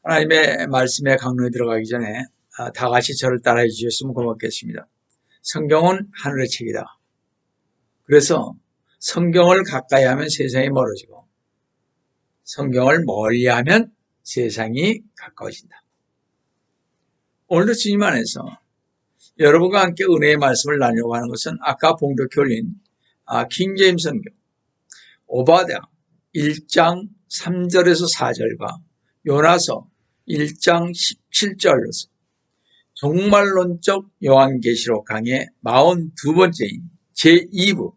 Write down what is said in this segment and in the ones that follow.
하나님의 말씀에 강론에 들어가기 전에 다 같이 저를 따라해 주셨으면 고맙겠습니다. 성경은 하늘의 책이다. 그래서 성경을 가까이 하면 세상이 멀어지고 성경을 멀리하면 세상이 가까워진다. 오늘도 주님 안에서 여러분과 함께 은혜의 말씀을 나누려고 하는 것은 아까 봉독해 올린 킹제임스 성경 오바댜 1장 3절에서 4절과 요나서 1장 17절로서 종말론적 요한계시록 강의 42번째인 제2부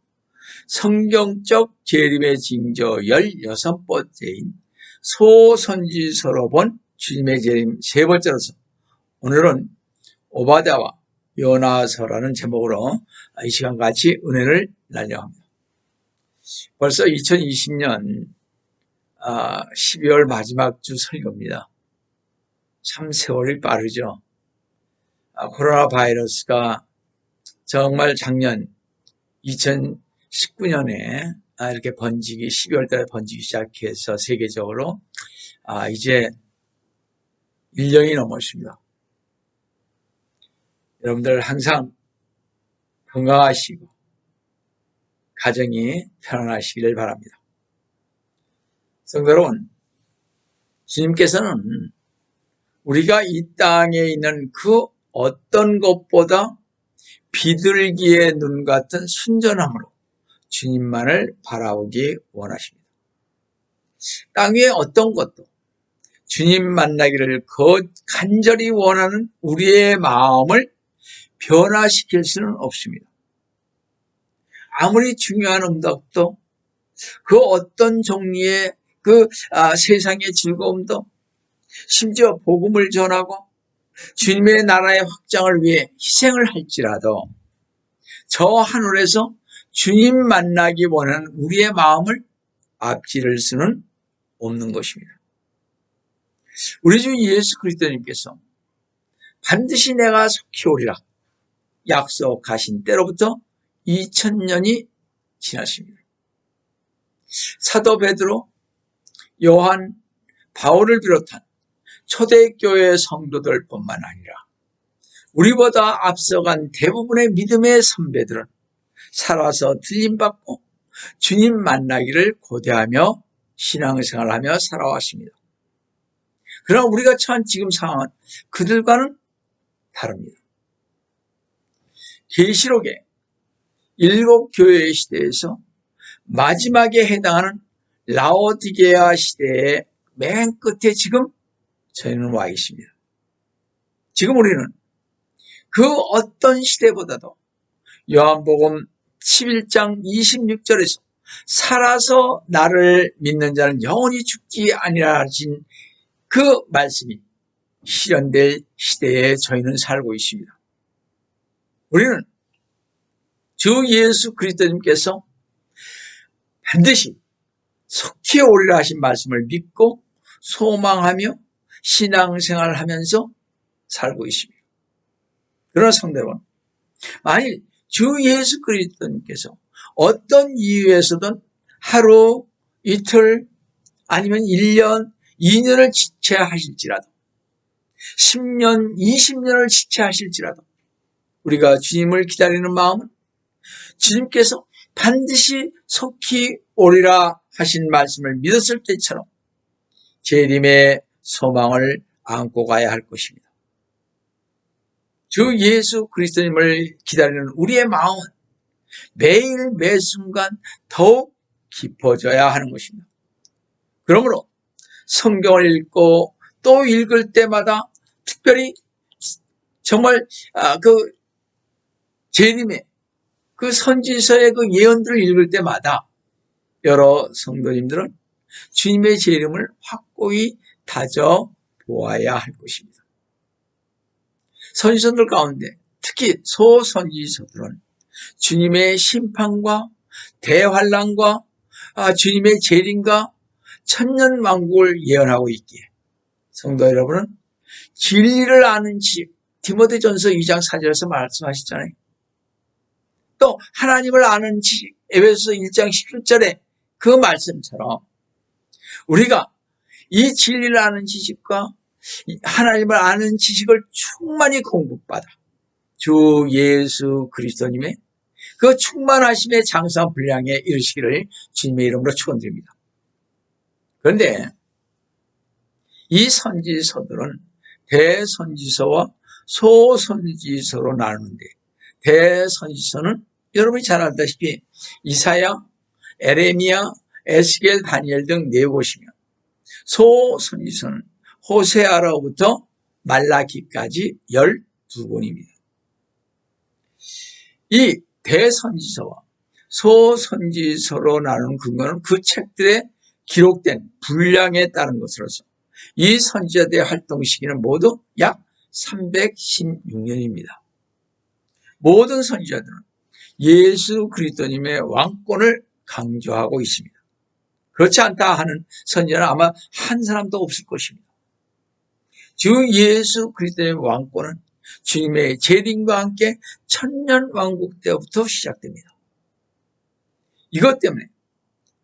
성경적 재림의 징조 16번째인 소선지서로 본 주님의 재림 세 번째로서 오늘은 오바댜와 요나서라는 제목으로 이 시간 같이 은혜를 나누려 합니다. 벌써 2020년 12월 마지막 주 설교입니다. 참 세월이 빠르죠. 코로나 바이러스가 정말 작년 2019년에 이렇게 번지기 12월 달에 번지기 시작해서 세계적으로 이제 1년이 넘었습니다. 여러분들 항상 건강하시고 가정이 편안하시기를 바랍니다. 성도 여러분, 주님께서는 우리가 이 땅에 있는 그 어떤 것보다 비둘기의 눈 같은 순전함으로 주님만을 바라보기 원하십니다. 땅 위에 어떤 것도 주님 만나기를 간절히 원하는 우리의 마음을 변화시킬 수는 없습니다. 아무리 중요한 음덕도 그 어떤 종류의 세상의 즐거움도 심지어 복음을 전하고 주님의 나라의 확장을 위해 희생을 할지라도 저 하늘에서 주님 만나기 원하는 우리의 마음을 앞지를 수는 없는 것입니다. 우리 주 예수 그리스도님께서 반드시 내가 속히 오리라 약속하신 때로부터 2000년이 지났습니다. 사도 베드로, 요한, 바울을 비롯한 초대교회 성도들뿐만 아니라 우리보다 앞서간 대부분의 믿음의 선배들은 살아서 들림받고 주님 만나기를 고대하며 신앙생활하며 살아왔습니다. 그러나 우리가 처한 지금 상황은 그들과는 다릅니다. 계시록의 7교회의 시대에서 마지막에 해당하는 라오디게아 시대의 맨 끝에 지금 저희는 와 있습니다. 지금 우리는 그 어떤 시대보다도 요한복음 11장 26절에서 살아서 나를 믿는 자는 영원히 죽지 아니하리라 하신 그 말씀이 실현될 시대에 저희는 살고 있습니다. 우리는 주 예수 그리스도님께서 반드시 속히 오리라 하신 말씀을 믿고 소망하며 신앙생활을 하면서 살고 있습니다. 그러나 상대로는 만일 주 예수 그리스도님께서 어떤 이유에서든 하루, 이틀, 아니면 1년, 2년을 지체하실지라도 10년, 20년을 지체하실지라도 우리가 주님을 기다리는 마음은 주님께서 반드시 속히 오리라 하신 말씀을 믿었을 때처럼 재림의 소망을 안고 가야 할 것입니다. 주 예수 그리스도님을 기다리는 우리의 마음은 매일 매 순간 더욱 깊어져야 하는 것입니다. 그러므로 성경을 읽고 또 읽을 때마다 특별히 정말 재림의 그 선지서의 그 예언들을 읽을 때마다 여러 성도님들은 주님의 재림을 확고히 다져 보아야 할 것입니다. 선지서들 가운데 특히 소선지서들은 주님의 심판과 대환란과 주님의 재림과 천년왕국을 예언하고 있기에 성도 여러분은 진리를 아는 지식, 디모데전서 2장 4절에서 말씀하시잖아요. 또 하나님을 아는 지식, 에베소서 1장 17절에 그 말씀처럼 우리가 이 진리를 아는 지식과 하나님을 아는 지식을 충만히 공급받아 주 예수 그리스도님의 그 충만하심의 장성 분량에 이르시기를 주님의 이름으로 축원드립니다. 그런데 이 선지서들은 대선지서와 소선지서로 나누는데, 대선지서는 여러분이 잘 알다시피 이사야, 에레미야, 에스겔, 다니엘 등 4곳이며, 소선지서는 호세아로부터 말라기까지 12권입니다. 이 대선지서와 소선지서로 나누는 근거는 그 책들에 기록된 분량에 따른 것으로서 이 선지자들의 활동 시기는 모두 약 316년입니다. 모든 선지자들은 예수 그리스도님의 왕권을 강조하고 있습니다. 그렇지 않다 하는 선지자는 아마 한 사람도 없을 것입니다. 주 예수 그리스도의 왕권은 주님의 재림과 함께 천년왕국 때부터 시작됩니다. 이것 때문에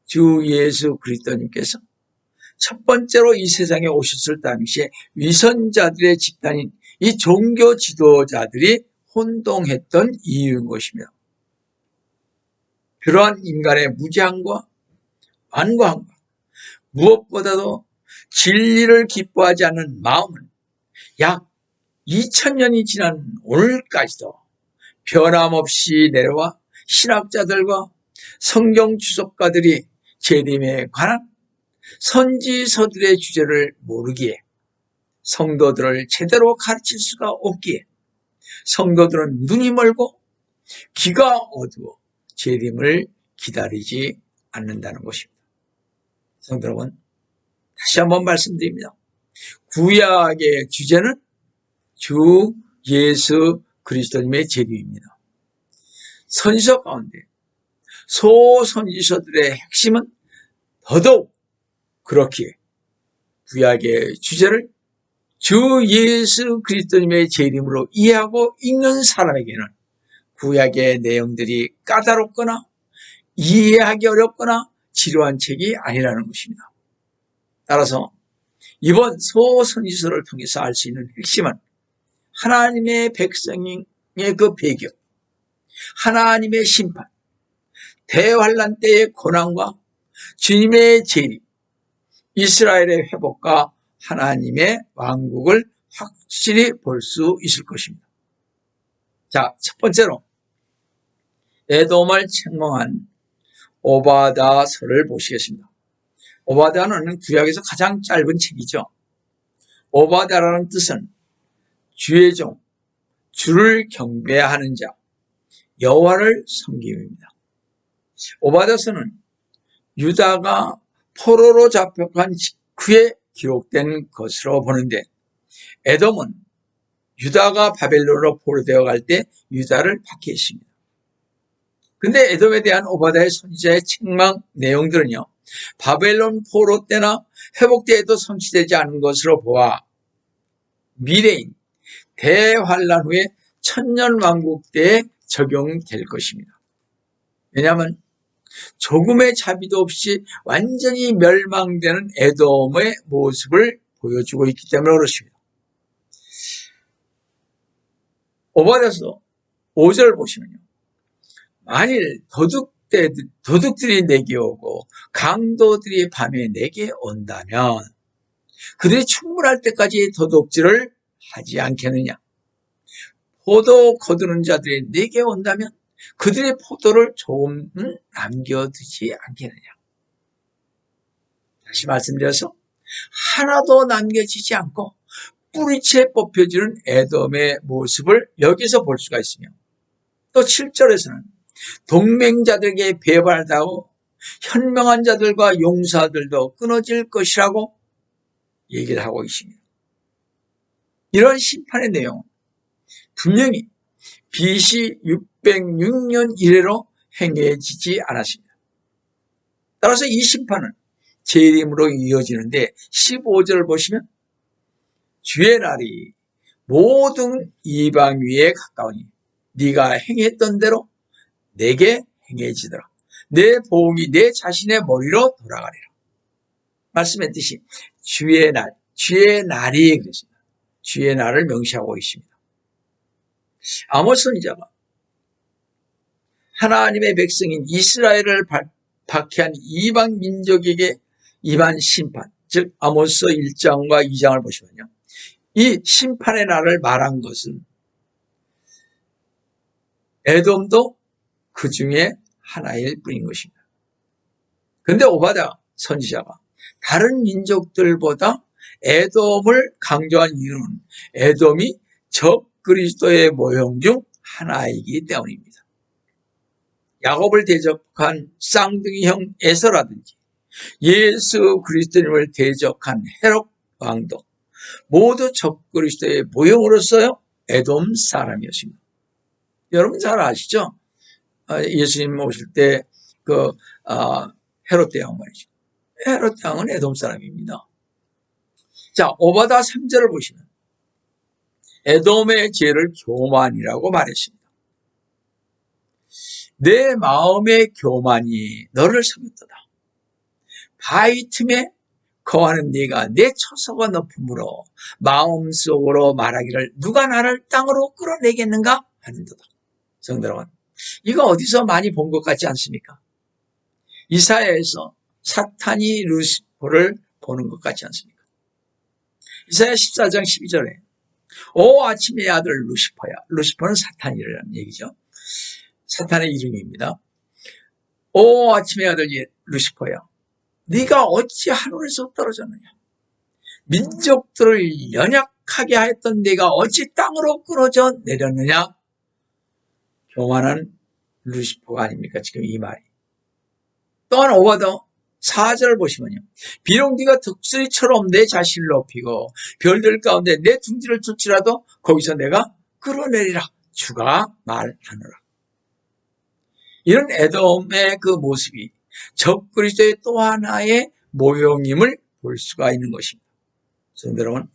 주 예수 그리스도님께서 첫 번째로 이 세상에 오셨을 당시에 위선자들의 집단인 이 종교 지도자들이 혼동했던 이유인 것입니다. 그러한 인간의 무지함과 완고함과 무엇보다도 진리를 기뻐하지 않는 마음은 약 2000년이 지난 오늘까지도 변함없이 내려와 신학자들과 성경 주석가들이 재림에 관한 선지서들의 주제를 모르기에, 성도들을 제대로 가르칠 수가 없기에 성도들은 눈이 멀고 귀가 어두워 재림을 기다리지 않는다는 것입니다. 성도 여러분, 다시 한번 말씀드립니다. 구약의 주제는 주 예수 그리스도님의 재림입니다. 선지서 가운데 소선지서들의 핵심은 더더욱 그렇기에 구약의 주제를 주 예수 그리스도님의 재림으로 이해하고 읽는 사람에게는 구약의 내용들이 까다롭거나 이해하기 어렵거나 지루한 책이 아니라는 것입니다. 따라서 이번 소선지서를 통해서 알 수 있는 핵심은 하나님의 백성의 그 배경, 하나님의 심판, 대환란 때의 고난과 주님의 재림, 이스라엘의 회복과 하나님의 왕국을 확실히 볼 수 있을 것입니다. 자, 첫 번째로 에돔을 책망한 오바다서를 보시겠습니다. 오바다는 구약에서 가장 짧은 책이죠. 오바다라는 뜻은 주의 종, 주를 경배하는 자, 여호와를 섬김입니다. 오바다서는 유다가 포로로 잡혀간 직후에 기록된 것으로 보는데, 에돔은 유다가 바벨론으로 포로되어 갈 때 유다를 박해했습니다. 근데 에돔에 대한 오바다의 선지자의 책망 내용들은요, 바벨론 포로 때나 회복 때에도 성취되지 않은 것으로 보아 미래인 대환란 후에 천년왕국 때에 적용될 것입니다. 왜냐하면 조금의 자비도 없이 완전히 멸망되는 에돔의 모습을 보여주고 있기 때문에 그렇습니다. 오바다서 5절 보시면요, 만일 도둑들이 내게 오고 강도들이 밤에 내게 온다면 그들이 충분할 때까지 도둑질을 하지 않겠느냐? 포도 거두는 자들이 내게 온다면 그들의 포도를 조금은 남겨두지 않겠느냐? 다시 말씀드려서 하나도 남겨지지 않고 뿌리채 뽑혀지는 에돔의 모습을 여기서 볼 수가 있으며, 또 7절에서는 동맹자들에게 배반하고 현명한 자들과 용사들도 끊어질 것이라고 얘기를 하고 있습니다. 이런 심판의 내용은 분명히 BC 606년 이래로 행해지지 않았습니다. 따라서 이 심판은 재림으로 이어지는데 15절을 보시면 주의 날이 모든 이방 위에 가까우니 네가 행했던 대로 내게 행해지더라. 내 보응이 내 자신의 머리로 돌아가리라. 말씀했듯이 주의 날, 주의 날이 그랬습니다. 주의 날을 명시하고 있습니다. 아모스 선지자가 하나님의 백성인 이스라엘을 박해한 이방 민족에게 임한 심판, 즉 아모스 1장과 2장을 보시면요, 이 심판의 날을 말한 것은 에돔도 그 중에 하나일 뿐인 것입니다. 그런데 오바댜 선지자가 다른 민족들보다 에돔을 강조한 이유는 에돔이 적 그리스도의 모형 중 하나이기 때문입니다. 야곱을 대적한 쌍둥이형 에서라든지 예수 그리스도님을 대적한 헤롯 왕도 모두 적 그리스도의 모형으로서요 에돔 사람이었습니다. 여러분 잘 아시죠? 예수님 오실 때 헤롯 대왕 말이죠. 헤롯 대왕은 에돔 사람입니다. 자, 오바댜 3절을 보시면 에돔의 죄를 교만이라고 말했습니다. 내 마음의 교만이 너를 섬겼도다. 바위 틈에 거하는 네가 내 처소가 높음으로 마음속으로 말하기를 누가 나를 땅으로 끌어내겠는가 하는도다. 성도 여러분, 이거 어디서 많이 본 것 같지 않습니까? 이사야에서 사탄이 루시퍼를 보는 것 같지 않습니까? 이사야 14장 12절에 오 아침의 아들 루시퍼야. 루시퍼는 사탄이라는 얘기죠. 사탄의 이름입니다. 오 아침의 아들 루시퍼야, 네가 어찌 하늘에서 떨어졌느냐? 민족들을 연약하게 하였던 네가 어찌 땅으로 끊어져 내렸느냐? 교만한 루시퍼가 아닙니까? 지금 이 말이. 또한 오바댜 4절을 보시면요, 비록 네가 독수리처럼 내 자신을 높이고 별들 가운데 내 둥지를 쫓지라도 거기서 내가 끌어내리라. 주가 말하노라. 이런 에돔의 그 모습이 적 그리스도의 또 하나의 모형임을 볼 수가 있는 것입니다. 성도 여러분,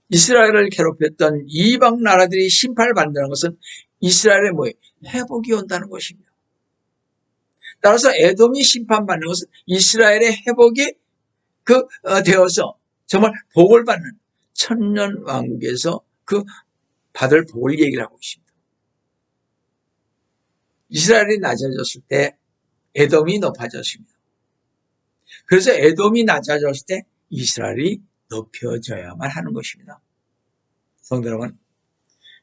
이스라엘을 괴롭혔던 이방 나라들이 심판을 받는다는 것은 이스라엘의 회복이 온다는 것입니다. 따라서 에돔이 심판받는 것은 이스라엘의 회복이 되어서 정말 복을 받는 천년 왕국에서 그 받을 복을 얘기를 하고 있습니다. 이스라엘이 낮아졌을 때 에돔이 높아졌습니다. 그래서 에돔이 낮아졌을 때 이스라엘이 높여져야만 하는 것입니다. 성도 여러분,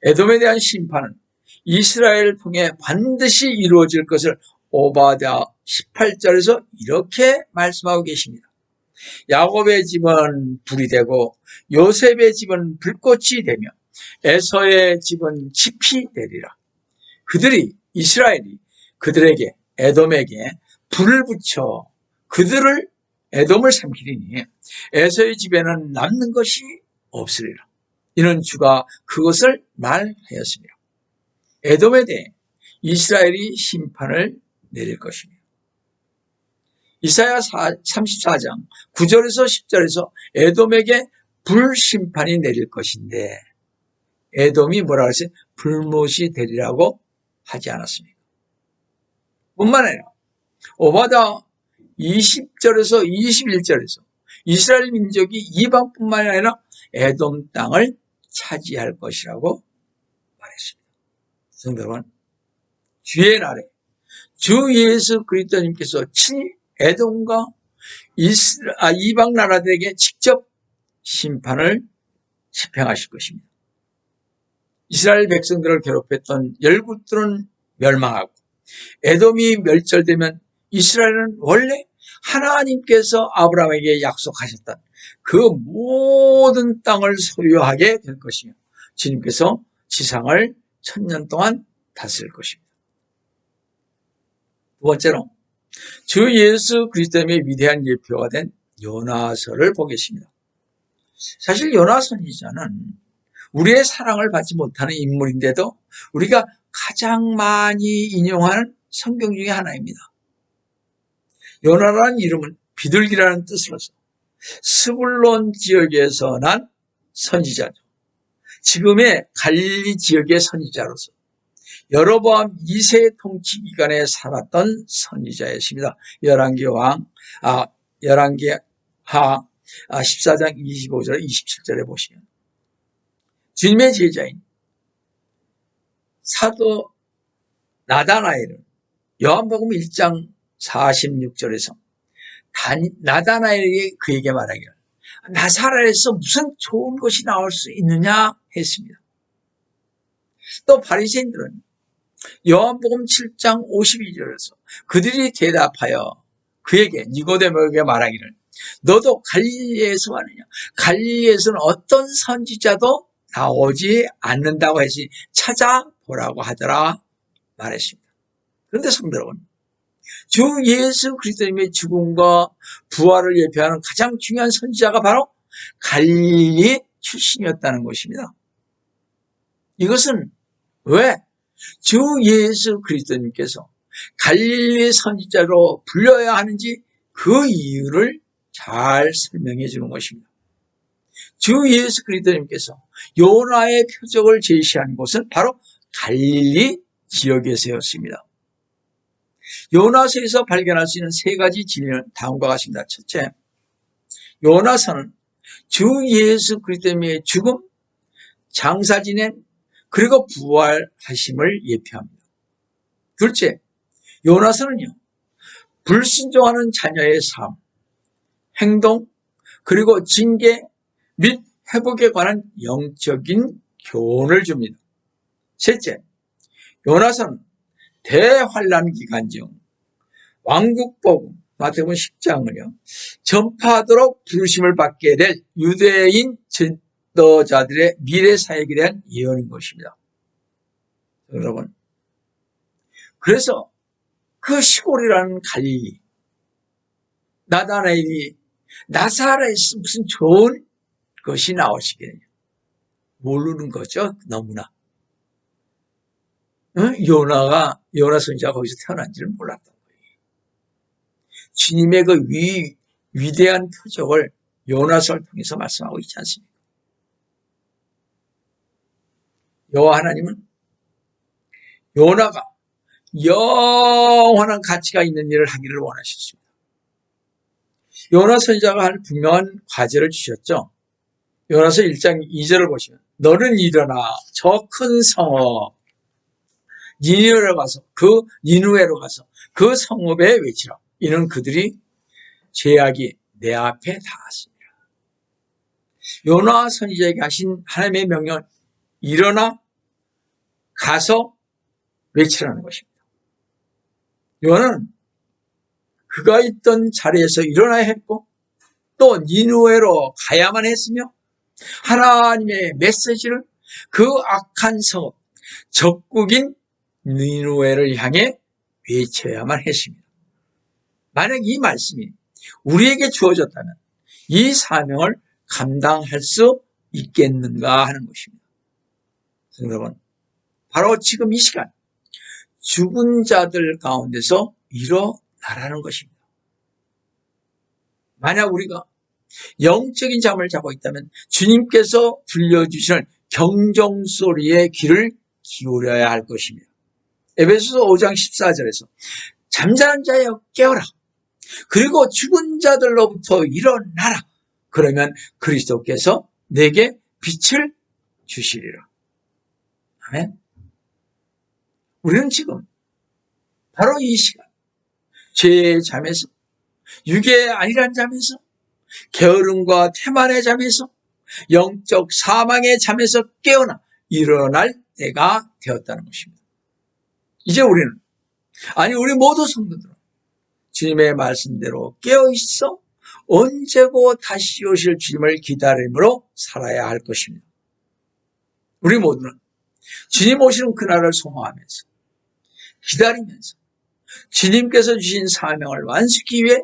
에돔에 대한 심판은 이스라엘을 통해 반드시 이루어질 것을 오바댜 18절에서 이렇게 말씀하고 계십니다. 야곱의 집은 불이 되고 요셉의 집은 불꽃이 되며 에서의 집은 짚이 되리라. 이스라엘이 그들에게 에돔에게 불을 붙여 그들을 에돔을 삼키리니 에서의 집에는 남는 것이 없으리라. 이는 주가 그것을 말하였습니다. 에돔에 대해 이스라엘이 심판을 내릴 것입니다. 이사야 34장 9절에서 10절에서 에돔에게 불심판이 내릴 것인데 에돔이 뭐라 그랬어요? 불못이 되리라고 하지 않았습니까? 뿐만 아니라 오바댜 20절에서 21절에서 이스라엘 민족이 이방뿐만 아니라 에돔 땅을 차지할 것이라고 말했습니다. 성도 여러분, 주의 날에 주 예수 그리스도님께서 친히 에돔과 이방 나라들에게 직접 심판을 집행하실 것입니다. 이스라엘 백성들을 괴롭혔던 열국들은 멸망하고 에돔이 멸절되면 이스라엘은 원래 하나님께서 아브라함에게 약속하셨던 그 모든 땅을 소유하게 될 것이며 주님께서 지상을 1000년 동안 다스릴 것입니다. 두 번째로 주 예수 그리스도의 위대한 예표가 된 요나서를 보겠습니다. 사실 요나 선지자는 우리의 사랑을 받지 못하는 인물인데도 우리가 가장 많이 인용하는 성경 중에 하나입니다. 요나라는 이름은 비둘기라는 뜻으로서 스불론 지역에서 난 선지자죠. 지금의 갈릴리 지역의 선지자로서 여로보암 2세 통치 기간에 살았던 선지자였습니다. 열왕기하 14장 25절 27절에 보시면 주님의 제자인 사도 나다나엘은 요한복음 1장 46절에서 나다나엘에게 그에게 말하기를 나사렛에서 무슨 좋은 것이 나올 수 있느냐 했습니다. 또 바리새인들은 요한복음 7장 52절에서 그들이 대답하여 그에게 니고데모에게 말하기를 너도 갈릴리에서 왔느냐? 갈릴리에서는 어떤 선지자도 나오지 않는다고 했으니 찾아보라고 하더라 말했습니다. 그런데 성도 여러분, 주 예수 그리스도님의 죽음과 부활을 예표하는 가장 중요한 선지자가 바로 갈릴리 출신이었다는 것입니다. 이것은 왜 주 예수 그리스도님께서 갈릴리 선지자로 불려야 하는지 그 이유를 잘 설명해 주는 것입니다. 주 예수 그리스도님께서 요나의 표적을 제시한 곳은 바로 갈릴리 지역에서였습니다. 요나서에서 발견할 수 있는 세 가지 진리는 다음과 같습니다. 첫째, 요나서는 주 예수 그리스도의 죽음, 장사 지낸 그리고 부활하심을 예표합니다. 둘째, 요나서는요, 불순종하는 자녀의 삶, 행동, 그리고 징계 및 회복에 관한 영적인 교훈을 줍니다. 셋째, 요나서는 대환란 기간 중 왕국복음 마태복음 10장을요 전파하도록 부르심을 받게 될 유대인 전도자들의 미래 사역에 대한 예언인 것입니다. 여러분, 그래서 그 시골이라는 갈릴리 나다나엘이 나사렛에서 무슨 좋은 것이 나오시겠느냐 모르는 거죠. 너무나 요나 선지자가 거기서 태어난지를 몰랐던 거예요. 주님의 그 위대한 표적을 요나서를 통해서 말씀하고 있지 않습니까? 여호와 하나님은 요나가 영원한 가치가 있는 일을 하기를 원하셨습니다. 요나 선지자가 한 분명한 과제를 주셨죠. 요나서 1장 2절을 보시면 너는 일어나 저 큰 성읍 니누에로 가서 그 성읍에 외치라. 이는 그들이 죄악이 내 앞에 닿았습니다. 요나 선지자에게 하신 하나님의 명령은 일어나 가서 외치라는 것입니다. 요나는 그가 있던 자리에서 일어나야 했고 또 니누에로 가야만 했으며 하나님의 메시지를 그 악한 성읍 적국인 니누에를 향해 외쳐야만 했습니다. 만약 이 말씀이 우리에게 주어졌다면 이 사명을 감당할 수 있겠는가 하는 것입니다. 여러분, 바로 지금 이 시간 죽은 자들 가운데서 일어나라는 것입니다. 만약 우리가 영적인 잠을 자고 있다면 주님께서 들려주시는 경종소리에 귀를 기울여야 할 것입니다. 에베소서 5장 14절에서 잠자는 자여 깨어라. 그리고 죽은 자들로부터 일어나라. 그러면 그리스도께서 내게 빛을 주시리라. 아멘. 우리는 지금 바로 이 시간 죄의 잠에서 육의 안일한 잠에서 게으름과 태만의 잠에서 영적 사망의 잠에서 깨어나 일어날 때가 되었다는 것입니다. 이제 우리는 우리 모두 성도들은 주님의 말씀대로 깨어있어 언제고 다시 오실 주님을 기다림으로 살아야 할 것입니다. 우리 모두는 주님 오시는 그날을 소망하면서 기다리면서 주님께서 주신 사명을 완수하기 위해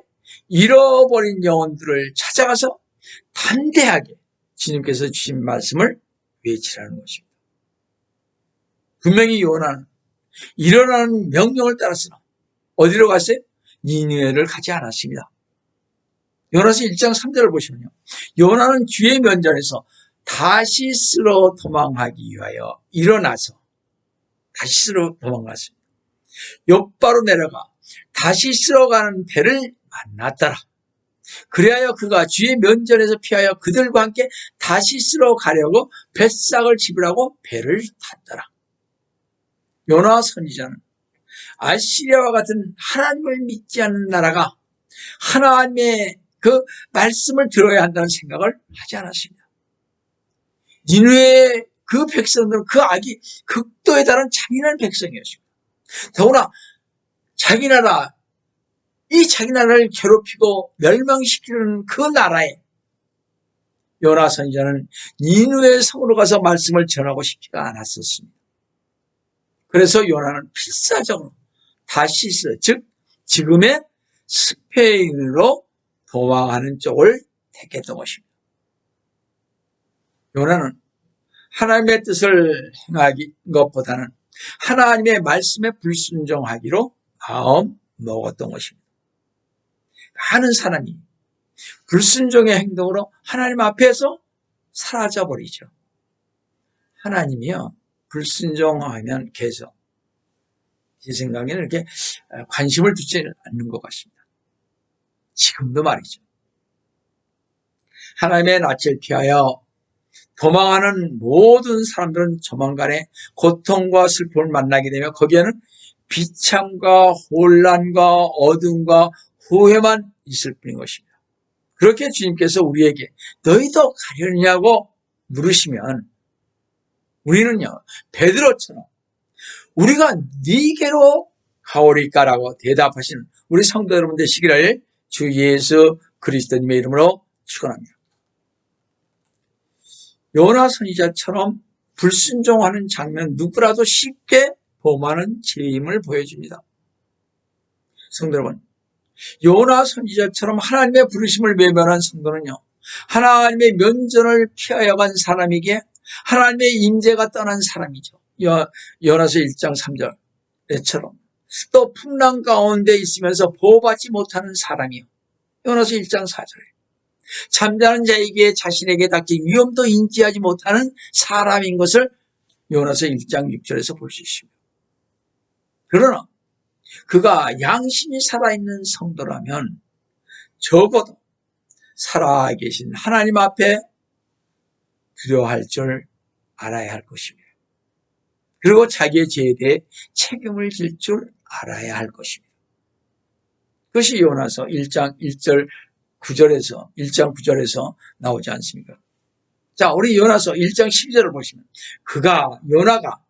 잃어버린 영혼들을 찾아가서 담대하게 주님께서 주신 말씀을 외치라는 것입니다. 분명히 요나는 일어나는 명령을 따랐으나 어디로 갔어요? 니느웨를 가지 않았습니다. 요나서 1장 3절을 보시면요. 요나는 주의 면전에서 다시스로 도망하기 위하여 일어나서 다시스로 도망갔습니다. 욥바로 내려가 다시스로 가는 배를 만났더라. 그리하여 그가 주의 면전에서 피하여 그들과 함께 다시스로 가려고 뱃삭을 집으라고 배를 탔더라. 요나 선지자는 아시리아와 같은 하나님을 믿지 않는 나라가 하나님의 그 말씀을 들어야 한다는 생각을 하지 않았습니다. 니느웨의 그 백성들은 그 악이 극도에 달한 잔인한 백성이었습니다. 더구나 자기 나라를 괴롭히고 멸망시키는 그 나라에 요나 선지자는 니느웨 성으로 가서 말씀을 전하고 싶지가 않았었습니다. 그래서 요나는 필사적으로 다시스, 즉 지금의 스페인으로 도망하는 쪽을 택했던 것입니다. 요나는 하나님의 뜻을 행하기 것보다는 하나님의 말씀에 불순종하기로 마음 먹었던 것입니다. 많은 사람이 불순종의 행동으로 하나님 앞에서 사라져버리죠. 하나님이요, 불순종하면 계속 제 생각에는 이렇게 관심을 두지 않는 것 같습니다. 지금도 말이죠. 하나님의 낯을 피하여 도망하는 모든 사람들은 조만간에 고통과 슬픔을 만나게 되며 거기에는 비참과 혼란과 어둠과 후회만 있을 뿐인 것입니다. 그렇게 주님께서 우리에게 너희도 가려느냐고 물으시면 우리는요, 베드로처럼 우리가 네게로 가오리까라고 대답하시는 우리 성도 여러분 되시기를 주 예수 그리스도님의 이름으로 축원합니다. 요나 선지자처럼 불순종하는 장면 누구라도 쉽게 범하는 죄임을 보여줍니다. 성도 여러분, 요나 선지자처럼 하나님의 부르심을 외면한 성도는요, 하나님의 면전을 피하여 간 사람에게 하나님의 임재가 떠난 사람이죠. 요나서 1장 3절처럼 또 풍랑 가운데 있으면서 보호받지 못하는 사람이요. 요나서 1장 4절에 잠자는 자에게 자신에게 닥칠 위험도 인지하지 못하는 사람인 것을 요나서 1장 6절에서 볼 수 있습니다. 그러나 그가 양심이 살아있는 성도라면 적어도 살아계신 하나님 앞에 두려워할 줄 알아야 할 것입니다. 그리고 자기의 죄에 대해 책임을 질 줄 알아야 할 것입니다. 그것이 요나서 1장 9절에서 나오지 않습니까? 자, 우리 요나서 1장 12절을 보시면 요나가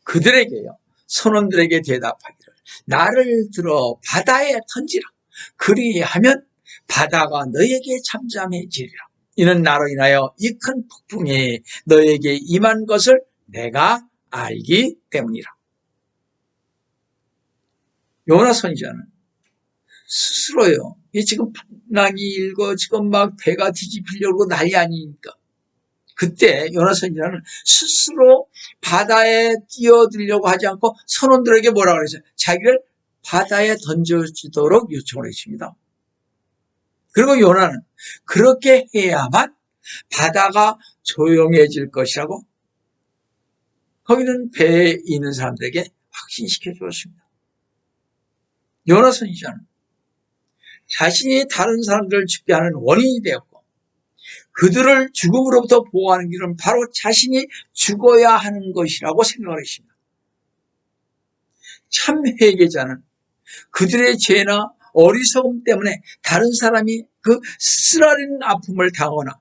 그들에게요, 선원들에게 대답하기를 나를 들어 바다에 던지라. 그리하면 바다가 너에게 잠잠해지리라. 이는 나로 인하여 이 큰 폭풍이 너에게 임한 것을 내가 알기 때문이라. 요나 선지자는 스스로요, 이 지금 풍랑이 일고 지금 막 배가 뒤집히려고 난리 아니니까 그때 요나 선지자는 스스로 바다에 뛰어들려고 하지 않고 선원들에게 뭐라고 그랬어요? 자기를 바다에 던져주도록 요청을 했습니다. 그리고 요나는 그렇게 해야만 바다가 조용해질 것이라고 거기는 배에 있는 사람들에게 확신시켜 주었습니다. 요나 선지자는 자신이 다른 사람들을 죽게 하는 원인이 되었고 그들을 죽음으로부터 보호하는 길은 바로 자신이 죽어야 하는 것이라고 생각을 했습니다. 참 회개자는 그들의 죄나 어리석음 때문에 다른 사람이 그 쓰라린 아픔을 당하거나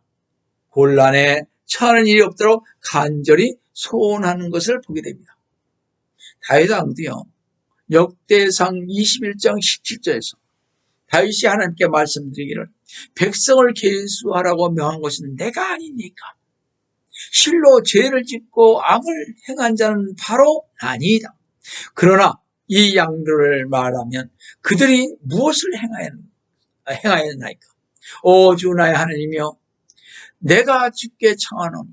곤란에 처하는 일이 없도록 간절히 소원하는 것을 보게 됩니다. 다윗 왕도요, 역대상 21장 17절에서 다윗이 하나님께 말씀드리기를 백성을 계수하라고 명한 것은 내가 아니니까 실로 죄를 짓고 악을 행한 자는 바로 나니이다. 그러나 이 양들을 말하면 그들이 무엇을 행하였나이까? 오 주 나의 하나님이여, 내가 주께 청하노니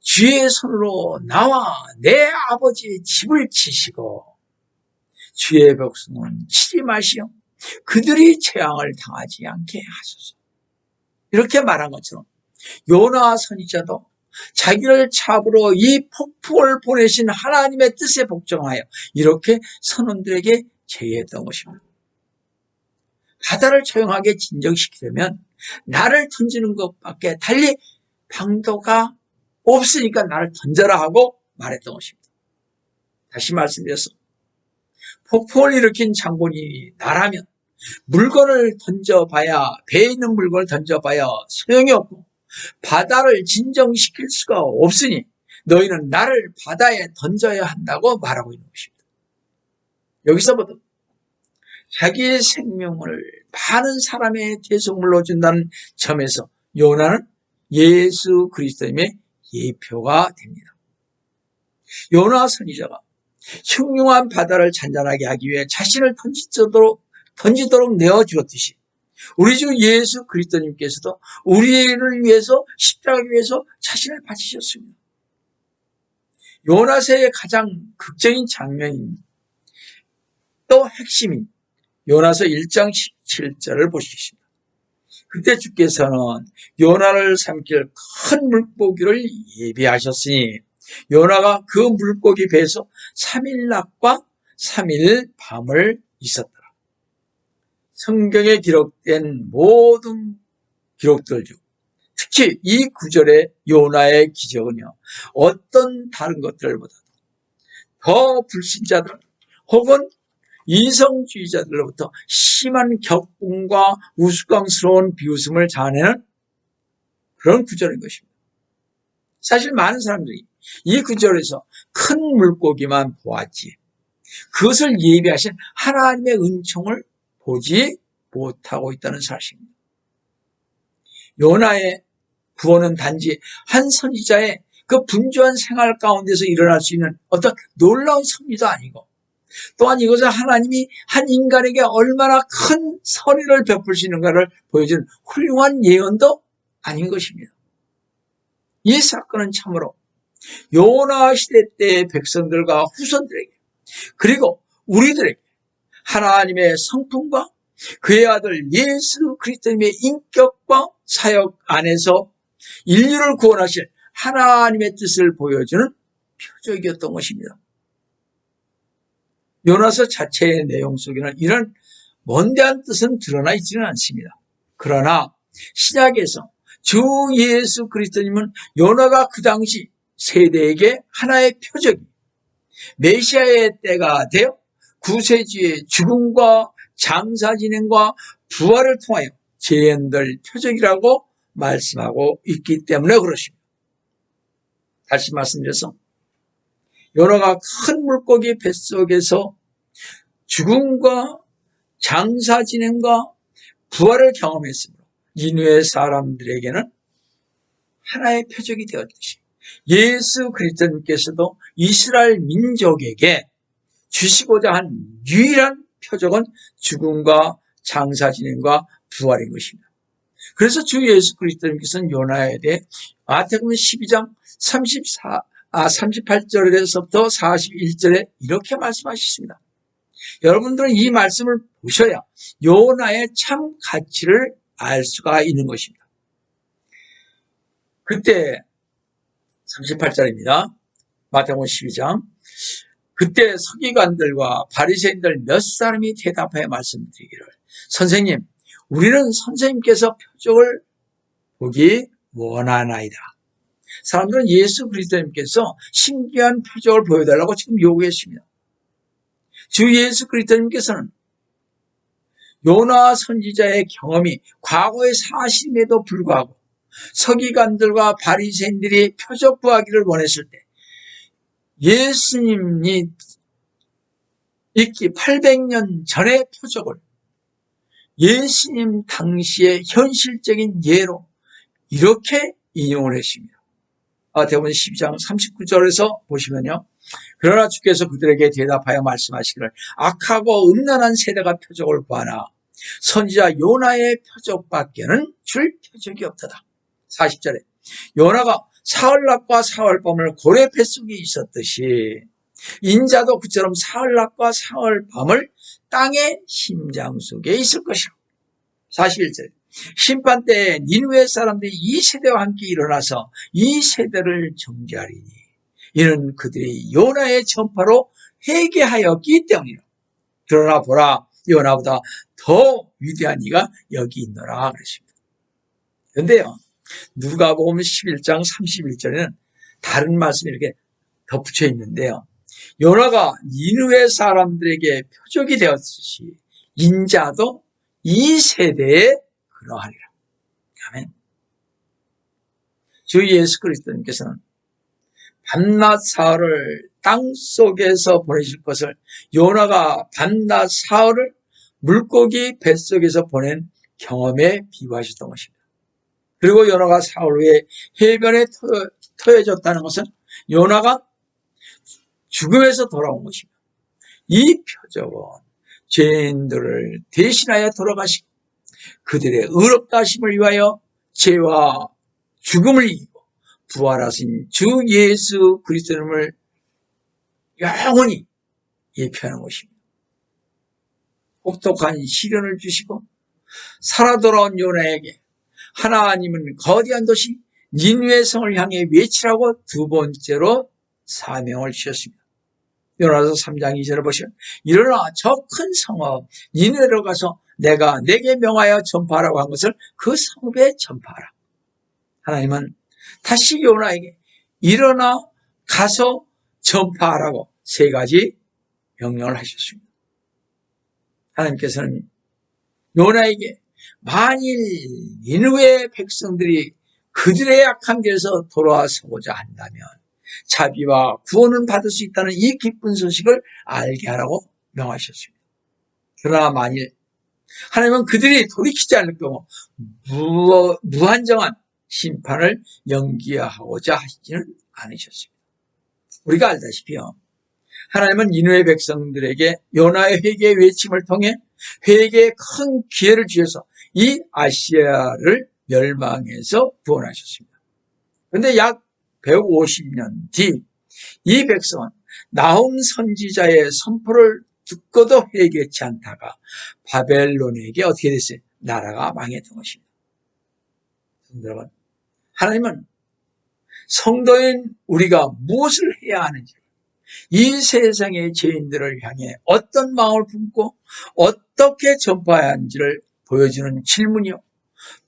주의 손으로 나와 내 아버지의 집을 치시고 주의 백성은 치지 마시오. 그들이 재앙을 당하지 않게 하소서. 이렇게 말한 것처럼 요나 선지자도 자기를 잡으러 이 폭풍을 보내신 하나님의 뜻에 복종하여 이렇게 선원들에게 제의했던 것입니다. 바다를 조용하게 진정시키려면 나를 던지는 것밖에 달리 방도가 없으니까 나를 던져라 하고 말했던 것입니다. 다시 말씀드려서 폭풍을 일으킨 장본인이 나라면 물건을 던져봐야, 배에 있는 물건을 던져봐야 소용이 없고 바다를 진정시킬 수가 없으니 너희는 나를 바다에 던져야 한다고 말하고 있는 것입니다. 여기서부터 자기의 생명을 많은 사람의 대속물로 준다는 점에서 요나는 예수 그리스도님의 예표가 됩니다. 요나 선지자가 흉흉한 바다를 잔잔하게 하기 위해 자신을 던지도록 내어주었듯이 우리 주 예수 그리스도님께서도 우리를 위해서 십자가 위해서 자신을 바치셨습니다. 요나서의 가장 극적인 장면인 또 핵심인 요나서 1장 17절을 보시겠습니다. 그때 주께서는 요나를 삼킬 큰 물고기를 예비하셨으니 요나가 그 물고기 배에서 3일 낮과 3일 밤을 있었더라. 성경에 기록된 모든 기록들 중 특히 이 구절의 요나의 기적은요, 어떤 다른 것들보다도 더 불신자들 혹은 이성주의자들로부터 심한 격분과 우스꽝스러운 비웃음을 자아내는 그런 구절인 것입니다. 사실 많은 사람들이 이 구절에서 큰 물고기만 보았지 그것을 예비하신 하나님의 은총을 보지 못하고 있다는 사실입니다. 요나의 구원은 단지 한 선지자의 그 분주한 생활 가운데서 일어날 수 있는 어떤 놀라운 섭리도 아니고 또한 이것은 하나님이 한 인간에게 얼마나 큰 선의를 베풀시는가를 보여주는 훌륭한 예언도 아닌 것입니다. 이 사건은 참으로 요나 시대 때의 백성들과 후손들에게 그리고 우리들에게 하나님의 성품과 그의 아들 예수 그리스도님의 인격과 사역 안에서 인류를 구원하실 하나님의 뜻을 보여주는 표적이었던 것입니다. 요나서 자체의 내용 속에는 이런 먼데한 뜻은 드러나 있지는 않습니다. 그러나 신약에서 주 예수 그리스도님은 요나가 그 당시 세대에게 하나의 표적이 메시아의 때가 되어 구세주의 죽음과 장사 진행과 부활을 통하여 재현될 표적이라고 말씀하고 있기 때문에 그렇습니다. 다시 말씀드려서 요나가 큰 물고기 뱃속에서 죽음과 장사 진행과 부활을 경험했으므로 인후의 사람들에게는 하나의 표적이 되었듯이 예수 그리스도님께서도 이스라엘 민족에게 주시고자 한 유일한 표적은 죽음과 장사 진행과 부활인 것입니다. 그래서 주 예수 그리스도님께서는 요나에 대해 마태복음 12장 38절에서부터 41절에 이렇게 말씀하셨습니다. 여러분들은 이 말씀을 보셔야 요나의 참 가치를 알 수가 있는 것입니다. 그때 38절입니다. 마태복음 12장. 그때 서기관들과 바리새인들 몇 사람이 대답하여 말씀드리기를 선생님, 우리는 선생님께서 표적을 보기 원하나이다. 사람들은 예수 그리스도님께서 신기한 표적을 보여달라고 지금 요구했습니다. 주 예수 그리스도님께서는 요나 선지자의 경험이 과거의 사실임에도 불구하고 서기관들과 바리새인들이 표적 구하기를 원했을 때 예수님이 있기 800년 전의 표적을 예수님 당시의 현실적인 예로 이렇게 인용을 했습니다. 마태복음 12장 39절에서 보시면요. 그러나 주께서 그들에게 대답하여 말씀하시기를 악하고 음란한 세대가 표적을 구하나 선지자 요나의 표적밖에는 줄 표적이 없도다. 40절에 요나가 사흘낮과 사흘밤을 고래 뱃속에 있었듯이 인자도 그처럼 사흘낮과 사흘밤을 땅의 심장 속에 있을 것이라. 41절 심판 때에 니느웨 사람들이 이 세대와 함께 일어나서 이 세대를 정죄하리니 이는 그들이 요나의 전파로 회개하였기 때문이라. 그러나 보라, 요나보다 더 위대한 이가 여기 있노라 그랬습니다. 그런데요, 누가복음 11장 31절에는 다른 말씀이 이렇게 덧붙여 있는데요. 요나가 니느웨 사람들에게 표적이 되었듯이 인자도 이 세대에 그러하리라. 아멘. 주 예수 그리스도님께서는 밤낮 사흘을 땅속에서 보내실 것을 요나가 밤낮 사흘을 물고기 뱃속에서 보낸 경험에 비유하셨던 것입니다. 그리고 요나가 사흘 후에 해변에 터여졌다는 것은 요나가 죽음에서 돌아온 것입니다. 이 표적은 죄인들을 대신하여 돌아가시고 그들의 의롭다 하심을 위하여 죄와 죽음을 이기고 부활하신 주 예수 그리스도님을 영원히 예표하는 것입니다. 혹독한 시련을 주시고 살아 돌아온 요나에게 하나님은 거대한 도시 니느웨 성을 향해 외치라고 두 번째로 사명을 주셨습니다. 요나서 3장 2절을 보시면 일어나 저 큰 성읍 니느웨로 가서 내가 내게 명하여 전파하라고 한 것을 그 성읍에 전파하라. 하나님은 다시 요나에게 일어나 가서 전파하라고 세 가지 명령을 하셨습니다. 하나님께서는 요나에게 만일 니느웨 백성들이 그들의 약한 길에서 돌아서고자 한다면 자비와 구원을 받을 수 있다는 이 기쁜 소식을 알게 하라고 명하셨습니다. 그러나 만일 하나님은 그들이 돌이키지 않을 경우 무한정한 심판을 연기하고자 하시지는 않으셨습니다. 우리가 알다시피요, 하나님은 니느웨 백성들에게 요나의 회개의 외침을 통해 회개의 큰 기회를 주셔서 이 아시아를 멸망해서 구원하셨습니다. 그런데 약 150년 뒤 이 백성은 나훔 선지자의 선포를 듣고도 회개치 않다가 바벨론에게 어떻게 됐어요? 나라가 망했던 것입니다. 여러분, 하나님은 성도인 우리가 무엇을 해야 하는지, 이 세상의 죄인들을 향해 어떤 마음을 품고 어떻게 전파해야 하는지를 보여주는 질문이요,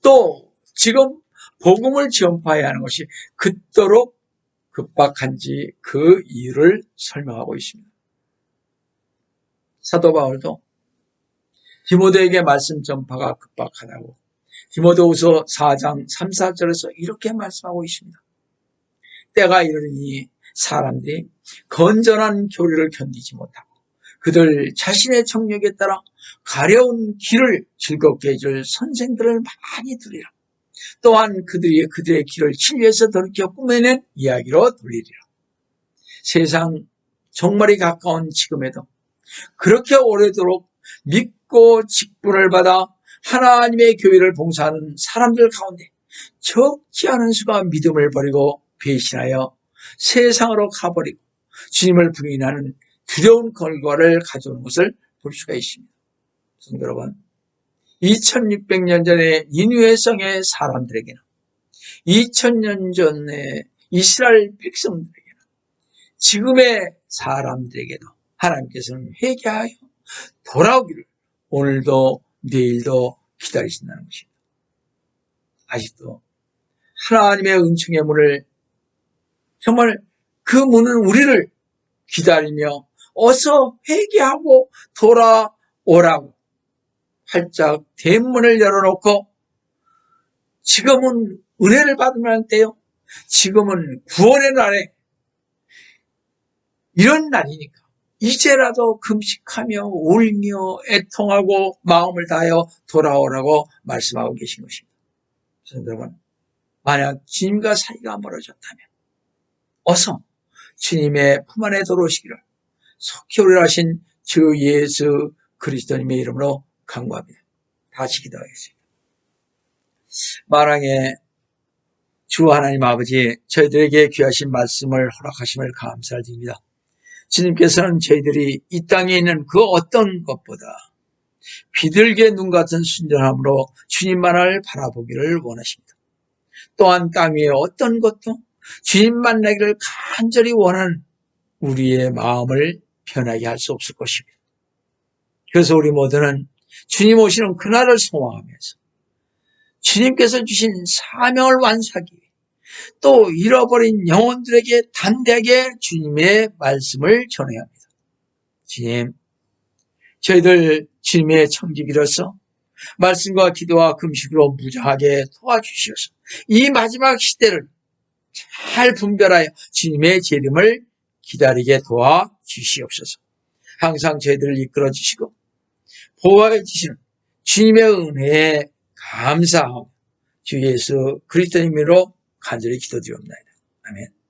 또 지금 복음을 전파해야 하는 것이 그토록 급박한지 그 이유를 설명하고 있습니다. 사도 바울도 디모데에게 말씀 전파가 급박하다고 디모데후서 4장 3, 4절에서 이렇게 말씀하고 있습니다. 때가 이르니 사람들이 건전한 교리를 견디지 못하고 그들 자신의 정욕에 따라 가려운 길을 즐겁게 해줄 선생들을 많이 두리라. 또한 그들이 그들의 길을 진리에서 돌이켜 꾸며낸 이야기로 돌리리라. 세상 종말이 가까운 지금에도 그렇게 오래도록 믿고 직분을 받아 하나님의 교회를 봉사하는 사람들 가운데 적지 않은 수가 믿음을 버리고 배신하여 세상으로 가버리고 주님을 부인하는 두려운 결과를 가져오는 것을 볼 수가 있습니다. 성도 여러분, 2600년 전에 니느웨 성의 사람들에게는 2000년 전에 이스라엘 백성들에게는 지금의 사람들에게도 하나님께서는 회개하여 돌아오기를 오늘도 내일도 기다리신다는 것입니다. 아직도 하나님의 은총의 문을, 정말 그 문은 우리를 기다리며 어서 회개하고 돌아오라고 활짝 대문을 열어놓고, 지금은 은혜를 받으면 때요, 지금은 구원의 날에 이런 날이니까 이제라도 금식하며 울며 애통하고 마음을 다하여 돌아오라고 말씀하고 계신 것입니다. 여러분, 만약 주님과 사이가 멀어졌다면 어서 주님의 품 안에 들어오시기를 속히 오리라 하신 주 예수 그리스도님의 이름으로 간구합니다. 다시 기도하겠습니다. 만왕의 주 하나님 아버지, 저희들에게 귀하신 말씀을 허락하심을 감사를 드립니다. 주님께서는 저희들이 이 땅에 있는 그 어떤 것보다 비둘기의 눈 같은 순전함으로 주님만을 바라보기를 원하십니다. 또한 땅 위에 어떤 것도 주님 만나기를 간절히 원하는 우리의 마음을 변하게 할 수 없을 것입니다. 그래서 우리 모두는 주님 오시는 그날을 소망하면서 주님께서 주신 사명을 완수하기 위해 또 잃어버린 영혼들에게 담대하게 주님의 말씀을 전해야 합니다. 주님, 저희들 주님의 청지기로서 말씀과 기도와 금식으로 무장하게 도와주시옵소서. 이 마지막 시대를 잘 분별하여 주님의 재림을 기다리게 도와주시옵소서. 항상 저희들을 이끌어 주시고 보호해 주시는 주님의 은혜에 감사하고 주 예수 그리스도의 이름으로 간절히 기도드리옵나이다. 아멘.